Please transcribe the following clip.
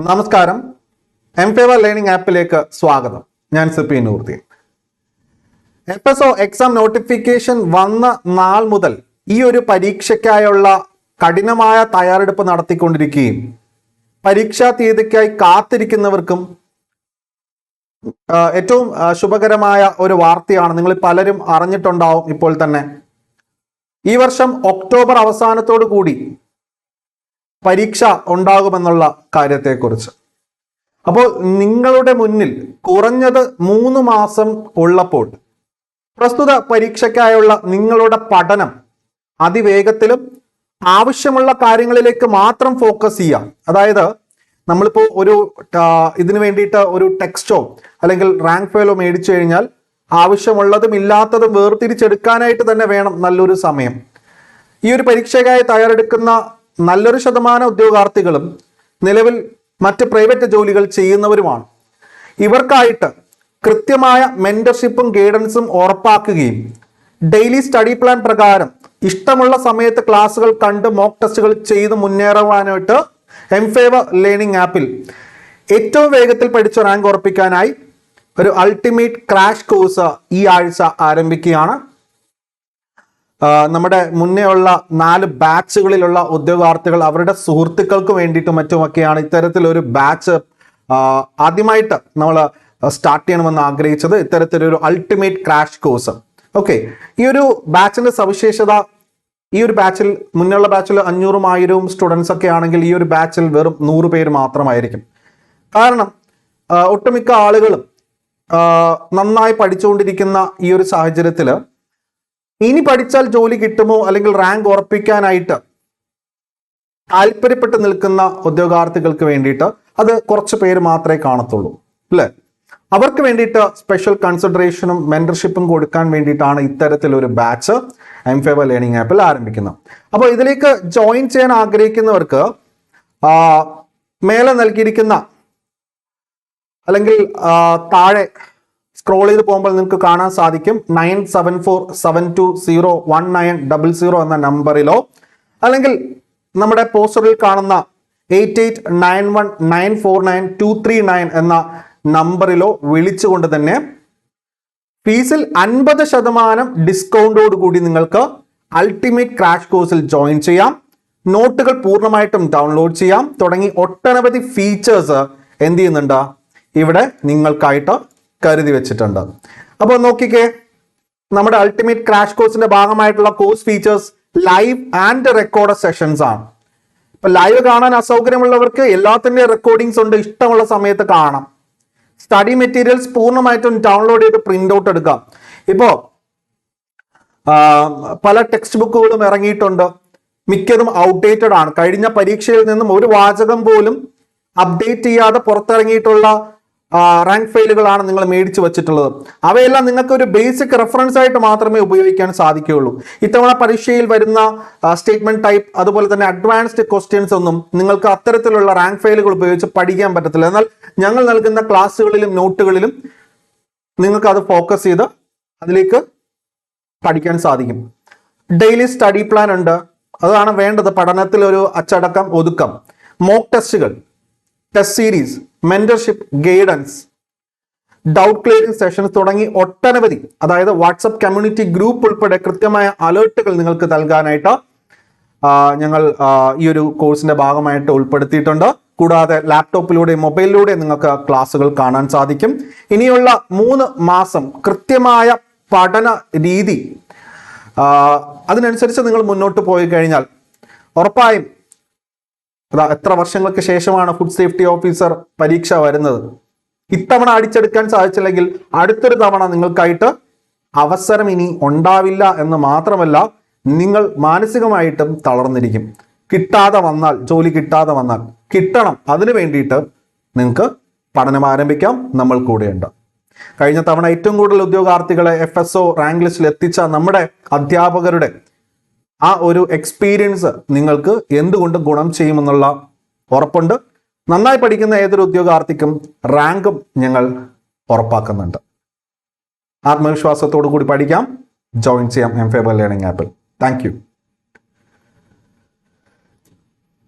നമസ്കാരം. എംഫേവർ ലേണിംഗ് ആപ്പിലേക്ക് സ്വാഗതം. ഞാൻ Sippy Noorudheen. FSO exam notification വന്ന നാൾ മുതൽ ഈ ഒരു പരീക്ഷയ്ക്കായുള്ള കഠിനമായ തയ്യാറെടുപ്പ് നടത്തിക്കൊണ്ടിരിക്കുകയും പരീക്ഷാ തീയതിക്കായി കാത്തിരിക്കുന്നവർക്കും ഏറ്റവും ശുഭകരമായ ഒരു വാർത്തയാണ്. നിങ്ങൾ പലരും അറിഞ്ഞിട്ടുണ്ടാവും ഇപ്പോൾ തന്നെ. ഈ വർഷം ഒക്ടോബർ അവസാനത്തോടു കൂടി പരീക്ഷ ഉണ്ടാകുമെന്നുള്ള കാര്യത്തെക്കുറിച്ച്. അപ്പോൾ നിങ്ങളുടെ മുന്നിൽ കുറഞ്ഞത് 3 മാസം ഉള്ളപ്പോൾ പ്രസ്തുത പരീക്ഷയ്ക്കായുള്ള നിങ്ങളുടെ പഠനം അതിവേഗത്തിലും ആവശ്യമുള്ള കാര്യങ്ങളിലേക്ക് മാത്രം ഫോക്കസ് ചെയ്യാം. അതായത് നമ്മളിപ്പോൾ ഇതിനു വേണ്ടിയിട്ട് ഒരു ടെക്സ്റ്റോ അല്ലെങ്കിൽ റാങ്ക് ഫയലോ മേടിച്ചു കഴിഞ്ഞാൽ ആവശ്യമുള്ളതും ഇല്ലാത്തതും വേർതിരിച്ചെടുക്കാനായിട്ട് തന്നെ വേണം നല്ലൊരു സമയം. ഈ ഒരു പരീക്ഷയ്ക്കായി തയ്യാറെടുക്കുന്ന നല്ലൊരു ശതമാനം ഉദ്യോഗാർത്ഥികളും നിലവിൽ മറ്റ് പ്രൈവറ്റ് ജോലികൾ ചെയ്യുന്നവരുമാണ്. ഇവർക്കായിട്ട് കൃത്യമായ മെന്റർഷിപ്പും ഗൈഡൻസും ഉറപ്പാക്കുകയും ഡെയിലി സ്റ്റഡി പ്ലാൻ പ്രകാരം ഇഷ്ടമുള്ള സമയത്ത് ക്ലാസ്സുകൾ കണ്ട് മോക്ക് ടെസ്റ്റുകൾ ചെയ്ത് മുന്നേറുവാനായിട്ട് എംഫേവർ ലേണിംഗ് ആപ്പിൽ ഏറ്റവും വേഗത്തിൽ പഠിച്ച് റാങ്ക് ഉറപ്പിക്കാനായി ഒരു അൾട്ടിമേറ്റ് ക്രാഷ് കോഴ്സ് ഈ ആഴ്ച ആരംഭിക്കുകയാണ്. നമ്മുടെ മുന്നേ ഉള്ള 4 ബാച്ചുകളിലുള്ള ഉദ്യോഗാർത്ഥികൾ അവരുടെ സുഹൃത്തുക്കൾക്ക് വേണ്ടിയിട്ടും മറ്റുമൊക്കെയാണ് ഇത്തരത്തിലൊരു ബാച്ച് ആദ്യമായിട്ട് നമ്മൾ സ്റ്റാർട്ട് ചെയ്യണമെന്ന് ആഗ്രഹിച്ചത്. ഇത്തരത്തിലൊരു അൾട്ടിമേറ്റ് ക്രാഷ് കോഴ്സ്. ഓക്കെ, ഈ ഒരു ബാച്ചിന്റെ സവിശേഷത, ഈ ഒരു ബാച്ചിൽ മുന്നുള്ള ബാച്ചിൽ 500ഉം 1000ഉം സ്റ്റുഡൻസ് ഒക്കെ ആണെങ്കിൽ ഈ ഒരു ബാച്ചിൽ വെറും 100 പേര് മാത്രമായിരിക്കും. കാരണം ഒട്ടുമിക്ക ആളുകളും നന്നായി പഠിച്ചുകൊണ്ടിരിക്കുന്ന ഈ ഒരു സാഹചര്യത്തിൽ ഇനി പഠിച്ചാൽ ജോലി കിട്ടുമോ അല്ലെങ്കിൽ റാങ്ക് ഉറപ്പിക്കാനായിട്ട് താല്പര്യപ്പെട്ട് നിൽക്കുന്ന ഉദ്യോഗാർത്ഥികൾക്ക് വേണ്ടിയിട്ട് അത് കുറച്ച് പേര് മാത്രമേ കാണത്തുള്ളൂ, അല്ലേ? അവർക്ക് വേണ്ടിയിട്ട് സ്പെഷ്യൽ കൺസിഡറേഷനും മെന്റർഷിപ്പും കൊടുക്കാൻ വേണ്ടിയിട്ടാണ് ഇത്തരത്തിലൊരു ബാച്ച് എംഫേവർ ലേണിംഗ് ആപ്പിൽ ആരംഭിക്കുന്നത്. അപ്പോൾ ഇതിലേക്ക് ജോയിൻ ചെയ്യാൻ ആഗ്രഹിക്കുന്നവർക്ക് മേലെ നൽകിയിരിക്കുന്ന അല്ലെങ്കിൽ താഴെ സ്ക്രോൾ ചെയ്ത് പോകുമ്പോൾ നിങ്ങൾക്ക് കാണാൻ സാധിക്കും 9747201900 എന്ന നമ്പറിലോ അല്ലെങ്കിൽ നമ്മുടെ പോസ്റ്ററിൽ കാണുന്ന 8891949239 എന്ന നമ്പറിലോ വിളിച്ചുകൊണ്ട് തന്നെ ഫീസിൽ 50% ഡിസ്കൗണ്ടോട് കൂടി നിങ്ങൾക്ക് അൾട്ടിമേറ്റ് ക്രാഷ് കോഴ്സിൽ ജോയിൻ ചെയ്യാം. നോട്ടുകൾ പൂർണ്ണമായിട്ടും ഡൗൺലോഡ് ചെയ്യാം. തുടങ്ങി ഒട്ടനവധി ഫീച്ചേഴ്സ് എന്ത് ചെയ്യുന്നുണ്ട്, ഇവിടെ നിങ്ങൾക്കായിട്ട് കരുതി വെച്ചിട്ടുണ്ട്. അപ്പോൾ നോക്കിക്കേ, നമ്മുടെ അൾട്ടിമേറ്റ് ക്രാഷ് കോഴ്സിന്റെ ഭാഗമായിട്ടുള്ള course features live and record sessions ആണ്. ഇപ്പൊ ലൈവ് കാണാൻ അസൗകര്യമുള്ളവർക്ക് എല്ലാത്തിന്റെ റെക്കോർഡിങ്സ് ഉണ്ട്, ഇഷ്ടമുള്ള സമയത്ത് കാണാം. സ്റ്റഡി മെറ്റീരിയൽസ് പൂർണ്ണമായിട്ടും ഡൗൺലോഡ് ചെയ്ത് പ്രിന്റ് ഔട്ട് എടുക്കാം. ഇപ്പോ പല ടെക്സ്റ്റ് ബുക്കുകളും ഇറങ്ങിയിട്ടുണ്ട്, മിക്കതും ഔട്ട്ഡേറ്റഡ് ആണ്. കഴിഞ്ഞ പരീക്ഷയിൽ നിന്നും ഒരു വാചകം പോലും അപ്ഡേറ്റ് ചെയ്യാതെ പുറത്തിറങ്ങിയിട്ടുള്ള റാങ്ക് ഫയലുകളാണ് നിങ്ങൾ മേടിച്ചു വെച്ചിട്ടുള്ളത്. അവയെല്ലാം നിങ്ങൾക്ക് ഒരു ബേസിക് റെഫറൻസ് ആയിട്ട് മാത്രമേ ഉപയോഗിക്കാൻ സാധിക്കുകയുള്ളൂ. ഇത്തവണ പരീക്ഷയിൽ വരുന്ന സ്റ്റേറ്റ്മെന്റ് ടൈപ്പ് അതുപോലെ തന്നെ അഡ്വാൻസ്ഡ് ക്വസ്റ്റ്യൻസ് ഒന്നും നിങ്ങൾക്ക് അത്തരത്തിലുള്ള റാങ്ക് ഫയലുകൾ ഉപയോഗിച്ച് പഠിക്കാൻ പറ്റത്തില്ല. എന്നാൽ ഞങ്ങൾ നൽകുന്ന ക്ലാസ്സുകളിലും നോട്ടുകളിലും നിങ്ങൾക്ക് അത് ഫോക്കസ് ചെയ്ത് അതിലേക്ക് പഠിക്കാൻ സാധിക്കും. ഡെയിലി സ്റ്റഡി പ്ലാൻ ഉണ്ട്, അതാണ് വേണ്ടത്. പഠനത്തിൽ ഒരു അച്ചടക്കം, ഒതുക്കം, മോക്ക് ടെസ്റ്റുകൾ, test series, mentorship, guidance, doubt clearing sessions തുടങ്ങി ഒട്ടനവധി, അതായത് വാട്സപ്പ് കമ്മ്യൂണിറ്റി ഗ്രൂപ്പ് ഉൾപ്പെടെ കൃത്യമായ അലേർട്ടുകൾ നിങ്ങൾക്ക് നൽകാനായിട്ട് ഞങ്ങൾ ഈ ഒരു കോഴ്സിന്റെ ഭാഗമായിട്ട് ഉൾപ്പെടുത്തിയിട്ടുണ്ട്. കൂടാതെ ലാപ്ടോപ്പിലൂടെ മൊബൈലിലൂടെ നിങ്ങൾക്ക് ക്ലാസ്സുകൾ കാണാൻ സാധിക്കും. ഇനിയുള്ള 3 മാസം കൃത്യമായ പഠന രീതി അതിനനുസരിച്ച് നിങ്ങൾ മുന്നോട്ട് പോയി കഴിഞ്ഞാൽ ഉറപ്പായും എത്ര വർഷങ്ങൾക്ക് ശേഷമാണ് ഫുഡ് സേഫ്റ്റി ഓഫീസർ പരീക്ഷ വരുന്നത്. ഇത്തവണ അടിച്ചെടുക്കാൻ സാധിച്ചില്ലെങ്കിൽ അടുത്തൊരു തവണ നിങ്ങൾക്കായിട്ട് അവസരം ഇനി ഉണ്ടാവില്ല എന്ന് മാത്രമല്ല, നിങ്ങൾ മാനസികമായിട്ടും തളർന്നിരിക്കും. കിട്ടാതെ വന്നാൽ, ജോലി കിട്ടാതെ വന്നാൽ കിട്ടണം, അതിനു വേണ്ടിയിട്ട് നിങ്ങൾക്ക് പഠനം ആരംഭിക്കാം. നമ്മൾ കൂടെയുണ്ട്. കഴിഞ്ഞ തവണ ഏറ്റവും കൂടുതൽ ഉദ്യോഗാർത്ഥികളെ FSO റാങ്ക് ലിസ്റ്റിൽ എത്തിച്ച നമ്മുടെ അധ്യാപകരുടെ ആ ഒരു എക്സ്പീരിയൻസ് നിങ്ങൾക്ക് എന്തുകൊണ്ടും ഗുണം ചെയ്യുമെന്നുള്ള ഉറപ്പുണ്ട്. നന്നായി പഠിക്കുന്ന ഏതൊരു ഉദ്യോഗാർത്ഥിക്കും റാങ്കും ഞങ്ങൾ ഉറപ്പാക്കുന്നുണ്ട്. ആത്മവിശ്വാസത്തോടു കൂടി പഠിക്കാം, ജോയിൻ ചെയ്യാം എംഫേവർ ലേണിംഗ് ആപ്പിൽ. Thank you.